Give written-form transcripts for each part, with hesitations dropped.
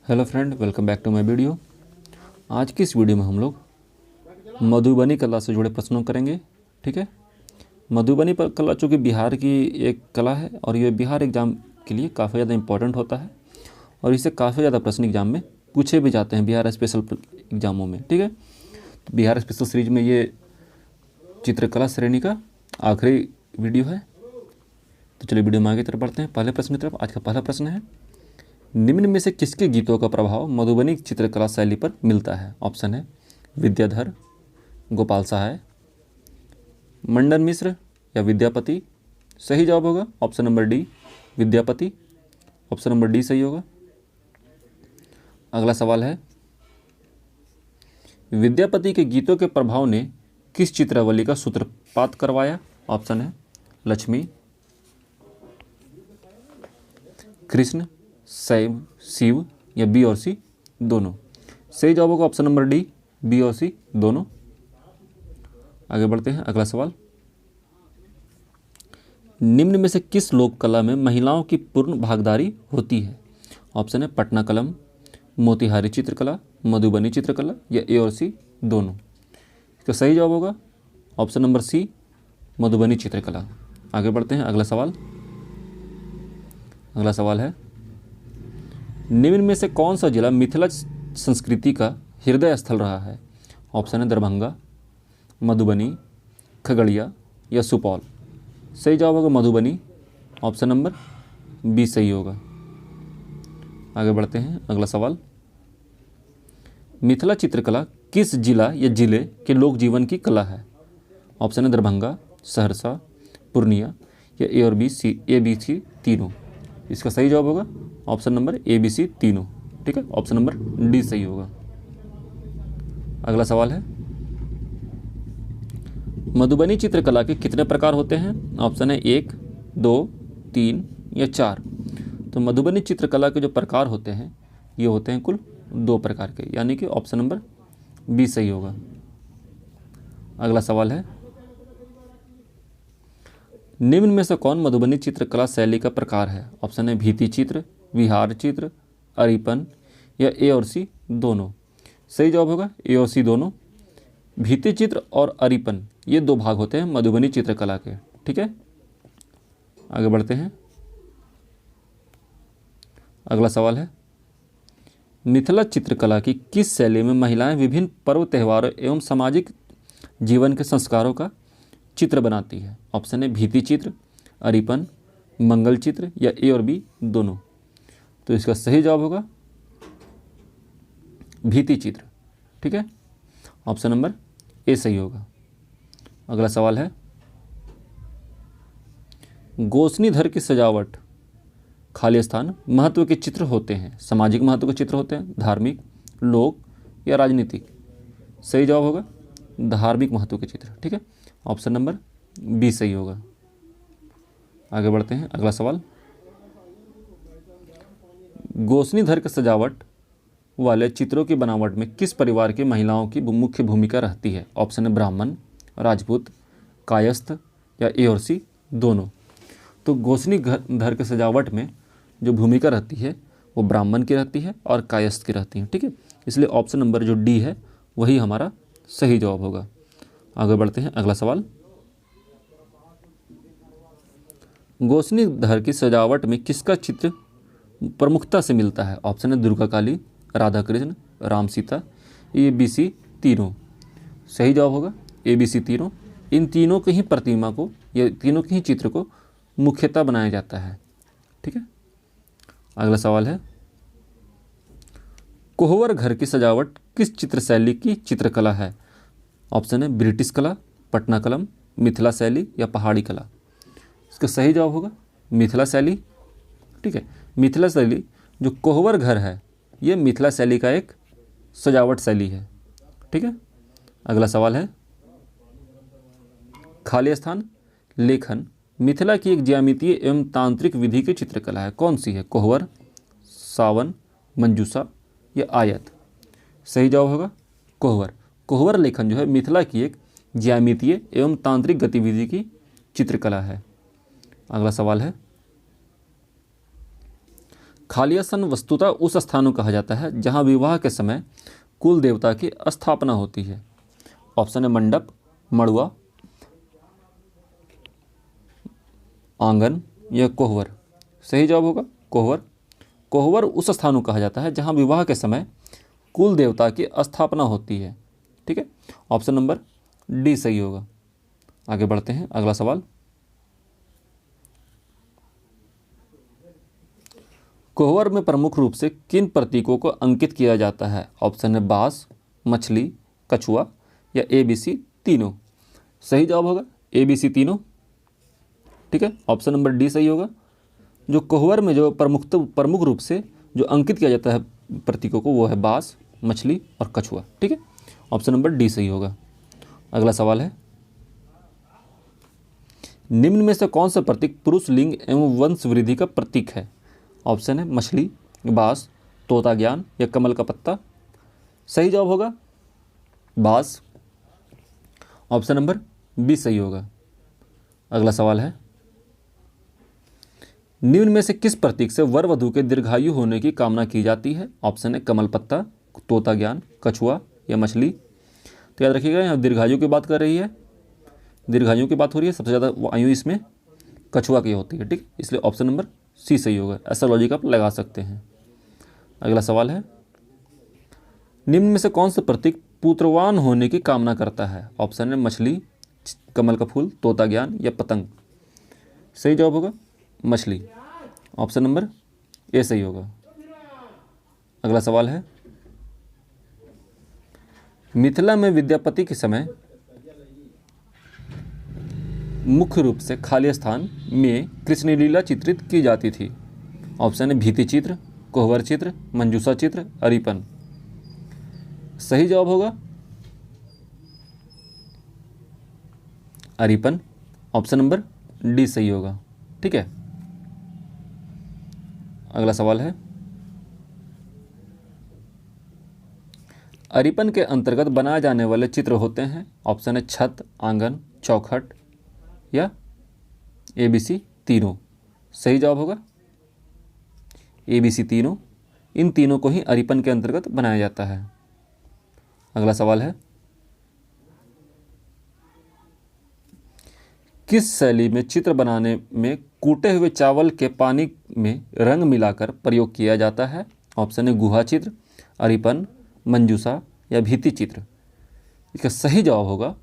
Hello friend, welcome back to my video. आज की इस वीडियो में हम लोग मधुबनी कला से जुड़े प्रश्नों करेंगे। ठीक है, मधुबनी पर कला चूँकि बिहार की एक कला है और ये बिहार एग्ज़ाम के लिए काफ़ी ज़्यादा इंपॉर्टेंट होता है और इससे काफ़ी ज़्यादा प्रश्न एग्जाम में पूछे भी जाते हैं बिहार स्पेशल एग्ज़ामों में। ठीक है, तो बिहार स्पेशल सीरीज में ये चित्रकला श्रेणी का आखिरी वीडियो है। तो चलिए वीडियो में आगे तरफ बढ़ते हैं। पहले प्रश्न की तरफ। आज का पहला प्रश्न है, निम्न में से किसके गीतों का प्रभाव मधुबनी चित्रकला शैली पर मिलता है? ऑप्शन है विद्याधर, गोपाल सहाय, मंडन मिश्र या विद्यापति। सही जवाब होगा option number D, Vidyapati. Option number D सही होगा। अगला सवाल है, विद्यापति के गीतों के प्रभाव ने किस चित्रावली का सूत्रपात करवाया? ऑप्शन है लक्ष्मी, कृष्ण, शैव, शिव या बी और सी दोनों। सही जवाब होगा ऑप्शन नंबर डी, बी और सी दोनों। आगे बढ़ते हैं। अगला सवाल, निम्न में से किस लोक कला में महिलाओं की पूर्ण भागीदारी होती है? ऑप्शन है पटना कलम, मोतिहारी चित्रकला, मधुबनी चित्रकला या ए और सी दोनों। इसका सही जवाब होगा ऑप्शन नंबर सी, मधुबनी चित्रकला। आगे बढ़ते हैं। अगला सवाल है, निम्न में से कौन सा जिला मिथिला संस्कृति का हृदय स्थल रहा है? ऑप्शन है दरभंगा, मधुबनी, खगड़िया या सुपौल। सही जवाब होगा मधुबनी। ऑप्शन नंबर बी सही होगा। आगे बढ़ते हैं। अगला सवाल, मिथिला चित्रकला किस जिला या जिले के लोक जीवन की कला है? ऑप्शन है दरभंगा, सहरसा, पूर्णिया या ए और बी सी, ए बी सी तीनों। इसका सही जवाब होगा option number A B C तीनों। ठीक है, ऑप्शन नंबर डी सही होगा। अगला सवाल है, मधुबनी चित्रकला के कितने प्रकार होते हैं? ऑप्शन है 1, 2, 3 या 4। तो मधुबनी चित्रकला के जो प्रकार होते हैं ये होते हैं कुल 2 प्रकार के, यानी कि ऑप्शन नंबर बी सही होगा। अगला सवाल है, निम्न में से कौन मधुबनी चित्रकला शैली का प्रकार है? ऑप्शन है भित्ति चित्र, विहार चित्र, अरिपन या ए और सी दोनों। सही जवाब होगा ए और सी दोनों। भित्ति चित्र और अरिपन ये 2 भाग होते हैं मधुबनी चित्रकला के। ठीक है, आगे बढ़ते हैं। अगला सवाल है, मिथिला चित्रकला की किस शैली में महिलाएं विभिन्न पर्व त्योहारों एवं सामाजिक जीवन के संस्कारों का चित्र बनाती है? ऑप्शन है भित्ति चित्र, अरिपन, मंगल चित्र या ए और बी दोनों। तो इसका सही जवाब होगा भित्ति चित्र। ठीक है, ऑप्शन नंबर ए सही होगा। अगला सवाल है, गोसनी धर की सजावट खाली स्थान महत्व के चित्र होते हैं, सामाजिक महत्व के चित्र होते हैं, धार्मिक, लोक या राजनीतिक। सही जवाब होगा धार्मिक महत्व के चित्र। ठीक है, ऑप्शन नंबर बी सही होगा। आगे बढ़ते हैं। अगला सवाल, गोसनी धर की सजावट वाले चित्रों की बनावट में किस परिवार की महिलाओं की मुख्य भूमिका रहती है? ऑप्शन है ब्राह्मण, राजपूत, कायस्थ या ए और सी दोनों। तो गोसनी धर की सजावट में जो भूमिका रहती है वो ब्राह्मण की रहती है और कायस्थ की रहती है। ठीक है, इसलिए ऑप्शन नंबर जो डी है वही हमारा सही जवाब होगा। आगे बढ़ते हैं। अगला सवाल, गोसनी धर की सजावट में किसका चित्र प्रमुखता से मिलता है? ऑप्शन है Durga Kali, Radha Krishna, Ram Sita, A B C तीनों। सही जवाब होगा ए बी सी तीनों। इन तीनों की ही प्रतिमा को या तीनों के ही चित्र को मुख्यतः बनाया जाता है। ठीक है, अगला सवाल है, कोहबर घर की सजावट किस चित्र शैली की चित्रकला है? ऑप्शन है ब्रिटिश कला, पटना कलम, मिथिला शैली या पहाड़ी कला। इसका सही जवाब होगा मिथिला शैली। ठीक है, मिथिला शैली जो कोहबर घर है ये मिथिला शैली का एक सजावट शैली है। ठीक है, अगला सवाल है, खाली स्थान लेखन मिथिला की एक ज्यामितीय एवं तांत्रिक विधि की चित्रकला है। कौन सी है? कोहबर, सावन, मंजूसा या आयत। सही जवाब होगा कोहबर। कोहबर लेखन जो है मिथिला की एक ज्यामितीय एवं तांत्रिक गतिविधि की चित्रकला है। अगला सवाल है, खालियासन वस्तुतः उस स्थान को कहा जाता है जहाँ विवाह के समय कुल देवता की स्थापना होती है। ऑप्शन है मंडप, मड़ुआ, आंगन या कोहवर। सही जवाब होगा कोहवर। कोहवर उस स्थान को कहा जाता है जहाँ विवाह के समय कुल देवता की स्थापना होती है। ठीक है, ऑप्शन नंबर डी सही होगा। आगे बढ़ते हैं, अगला सवाल। कोहवर में प्रमुख रूप से किन प्रतीकों को अंकित किया जाता है? ऑप्शन है बांस, मछली, कछुआ या ABC तीनों। सही जवाब होगा ABC तीनों। ठीक है, ऑप्शन नंबर डी सही होगा। जो कोहवर में जो प्रमुख रूप से जो अंकित किया जाता है प्रतीकों को, वो है बांस, मछली और कछुआ। ठीक है, ऑप्शन नंबर डी सही होगा। अगला सवाल है, निम्न में से कौन सा प्रतीक पुरुष लिंग एवं वंश वृद्धि का प्रतीक है? ऑप्शन है मछली, बांस, तोता ज्ञान या कमल का पत्ता। सही जवाब होगा बांस। ऑप्शन नंबर बी सही होगा। अगला सवाल है, निम्न में से किस प्रतीक से वर वधू के दीर्घायु होने की कामना की जाती है? ऑप्शन है कमल पत्ता, तोता ज्ञान, कछुआ या मछली। तो याद रखिएगा, यहाँ दीर्घायु की बात कर रही है, दीर्घायु की बात हो रही है। सबसे ज़्यादा आयु इसमें कछुआ की होती है। ठीक, इसलिए ऑप्शन नंबर सी सही होगा। ऐसा लॉजिक आप लगा सकते हैं। अगला सवाल है, निम्न में से कौन सा प्रतीक पुत्रवान होने की कामना करता है? ऑप्शन है मछली, कमल का फूल, तोता ज्ञान या पतंग। सही जवाब होगा मछली। ऑप्शन नंबर ए सही होगा। अगला सवाल है, मिथिला में विद्यापति के समय मुख्य रूप से खाली स्थान में कृष्ण लीला चित्रित की जाती थी। ऑप्शन है भित्ति चित्र, कोहबर चित्र, मंजूषा चित्र, अरिपन। सही जवाब होगा अरिपन। ऑप्शन नंबर डी सही होगा। ठीक है, अगला सवाल है, अरिपन के अंतर्गत बनाए जाने वाले चित्र होते हैं। ऑप्शन है छत, आंगन, चौखट या ABC तीनों। सही जवाब होगा ABC तीनों। इन तीनों को ही अरिपन के अंतर्गत बनाया जाता है। अगला सवाल है, किस शैली में चित्र बनाने में कूटे हुए चावल के पानी में रंग मिलाकर प्रयोग किया जाता है? ऑप्शन है गुहा चित्र, अरिपन, मंजूषा या भित्ति चित्र। इसका सही जवाब होगा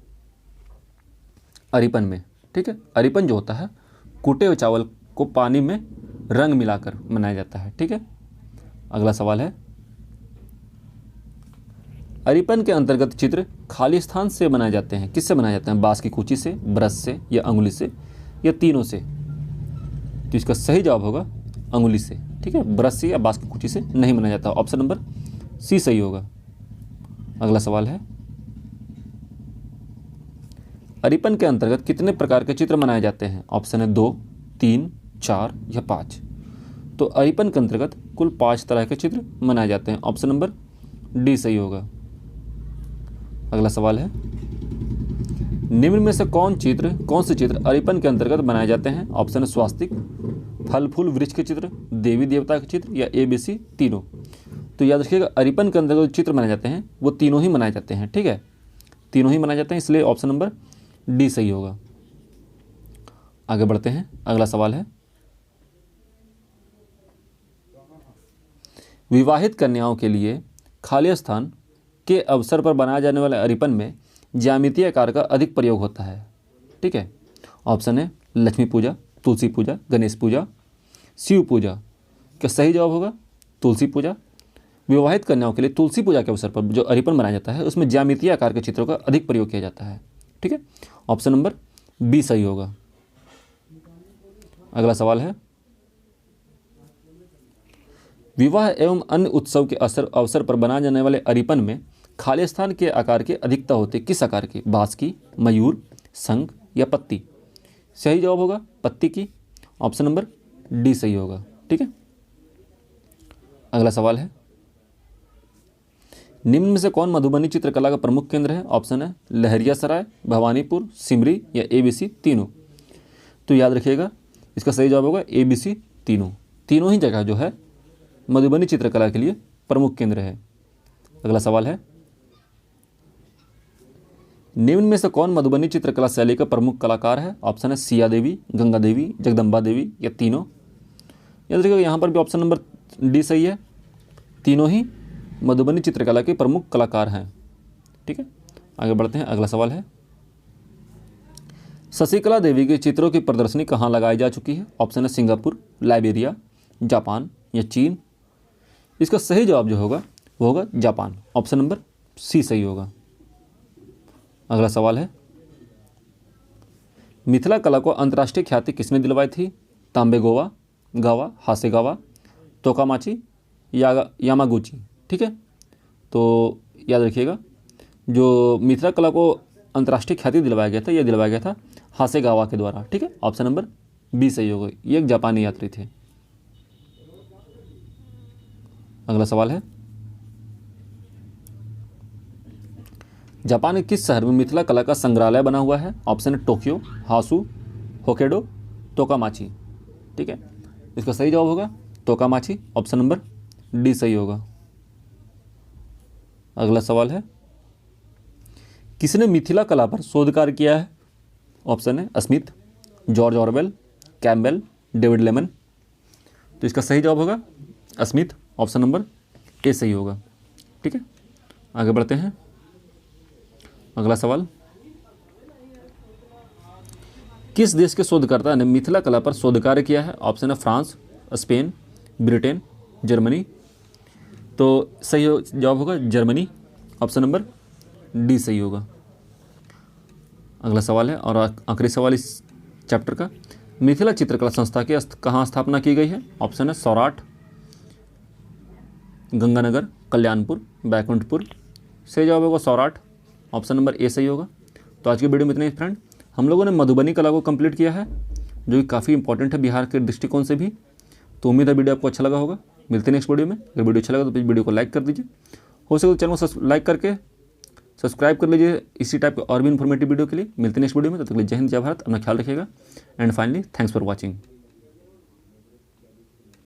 अरिपन में। ठीक है, अरिपन जो होता है कूटे हुए चावल को पानी में रंग मिलाकर बनाया जाता है। ठीक है, अगला सवाल है, अरिपन के अंतर्गत चित्र खाली स्थान से बनाए जाते हैं। किससे बनाए जाते हैं? बांस की कूची से, ब्रश से या अंगुली से या तीनों से। तो इसका सही जवाब होगा अंगुली से। ठीक है, ब्रश से या बांस की कूची से नहीं बनाया जाता। ऑप्शन नंबर सी सही होगा। अगला सवाल है, अरिपन के अंतर्गत कितने प्रकार के चित्र बनाए जाते हैं? ऑप्शन है 2, 3, 4 या 5। तो अरिपन के अंतर्गत कुल 5 तरह के चित्र बनाए जाते हैं। ऑप्शन नंबर डी सही होगा। अगला सवाल है, निम्न में से कौन से चित्र अरिपन के अंतर्गत बनाए जाते हैं? ऑप्शन है स्वास्तिक, फल फूल वृक्ष के चित्र, देवी देवता के चित्र या ABC तीनों। तो याद रखिएगा, अरिपन के अंतर्गत चित्र बनाए जाते हैं वो तीनों ही बनाए जाते हैं। ठीक है, तीनों ही बनाए जाते हैं, इसलिए ऑप्शन नंबर डी सही होगा। आगे बढ़ते हैं, अगला सवाल है, विवाहित कन्याओं के लिए खाली स्थान के अवसर पर बनाए जाने वाले अरिपन में ज्यामितीय आकार का अधिक प्रयोग होता है। ठीक है, ऑप्शन है लक्ष्मी पूजा, तुलसी पूजा, गणेश पूजा, शिव पूजा। क्या सही जवाब होगा तुलसी पूजा। विवाहित कन्याओं के लिए तुलसी पूजा के अवसर पर जो अरिपन बनाया जाता है उसमें ज्यामितीय आकार के चित्रों का अधिक प्रयोग किया जाता है। ठीक है, ऑप्शन नंबर बी सही होगा। अगला सवाल है, विवाह एवं अन्य उत्सव के अवसर पर बनाए जाने वाले अरिपन में खाली स्थान के आकार की अधिकता होती है। किस आकार की? बांस की, मयूर, शंख या पत्ती। सही जवाब होगा पत्ती की। ऑप्शन नंबर डी सही होगा। ठीक है, अगला सवाल है, निम्न में से कौन मधुबनी चित्रकला का प्रमुख केंद्र है? ऑप्शन है लहरियासराय, भवानीपुर, सिमरी या ABC तीनों। तो याद रखिएगा, इसका सही जवाब होगा ABC तीनों। तीनों ही जगह जो है मधुबनी चित्रकला के लिए प्रमुख केंद्र है। अगला सवाल है, निम्न में से कौन मधुबनी चित्रकला शैली का प्रमुख कलाकार है? ऑप्शन है सिया देवी, गंगा देवी, जगदम्बा देवी या तीनों। याद रखिएगा यहाँ पर भी ऑप्शन नंबर डी सही है, तीनों ही मधुबनी चित्रकला के प्रमुख कलाकार हैं। ठीक है, आगे बढ़ते हैं। अगला सवाल है, शशिकला देवी के चित्रों की प्रदर्शनी कहाँ लगाई जा चुकी है? ऑप्शन है सिंगापुर, लाइबेरिया, जापान या चीन। इसका सही जवाब जो होगा वो होगा जापान। ऑप्शन नंबर सी सही होगा। अगला सवाल है, मिथिला कला को अंतर्राष्ट्रीय ख्याति किसने दिलवाई थी? तांबे गावा, हासेगावा, तोकामाची या यामागुची। ठीक है, तो याद रखिएगा जो मिथिला कला को अंतर्राष्ट्रीय ख्याति दिलवाया गया था, यह दिलवाया गया था हासेगावा के द्वारा। ठीक है, ऑप्शन नंबर बी सही होगा। ये एक जापानी यात्री थे। अगला सवाल है, जापान के किस शहर में मिथिला कला का संग्रहालय बना हुआ है? ऑप्शन है टोक्यो, हासु, होकेडो, तोकामाची। ठीक है, इसका सही जवाब होगा तोकामाची। ऑप्शन नंबर डी सही होगा। अगला सवाल है, किसने मिथिला कला पर शोध कार्य किया है? ऑप्शन है Smith, George Orwell, Campbell, David lemon. तो इसका सही जवाब होगा स्मिथ। ऑप्शन नंबर ए सही होगा। ठीक है, आगे बढ़ते हैं। अगला सवाल, किस देश के शोधकर्ता ने मिथिला कला पर शोध कार्य किया है? ऑप्शन है फ्रांस, स्पेन, ब्रिटेन, जर्मनी। तो सही जवाब होगा जर्मनी। ऑप्शन नंबर डी सही होगा। अगला सवाल है और आखिरी सवाल इस चैप्टर का, मिथिला चित्रकला संस्था की कहाँ स्थापना की गई है? ऑप्शन है सौराठ, गंगानगर, कल्याणपुर, बैकुंठपुर। सही जवाब होगा सौराठ। ऑप्शन नंबर ए सही होगा। तो आज की वीडियो में इतना ही फ्रेंड। हम लोगों ने मधुबनी कला को कंप्लीट किया है, जो कि काफ़ी इंपॉर्टेंट है बिहार के दृष्टिकोण से भी। तो उम्मीद है वीडियो आपको अच्छा लगा होगा। मिलते हैं नेक्स्ट वीडियो में। अगर वीडियो अच्छा लगा तो प्लीज़ वीडियो को लाइक कर दीजिए, हो सके तो चैनल को लाइक करके सब्सक्राइब कर लीजिए इसी टाइप के और भी इन्फॉर्मेटिव वीडियो के लिए। मिलते हैं नेक्स्ट वीडियो में, तब तक के लिए जय हिंद, जय भारत। अपना ख्याल रखिएगा and finally thanks for watching.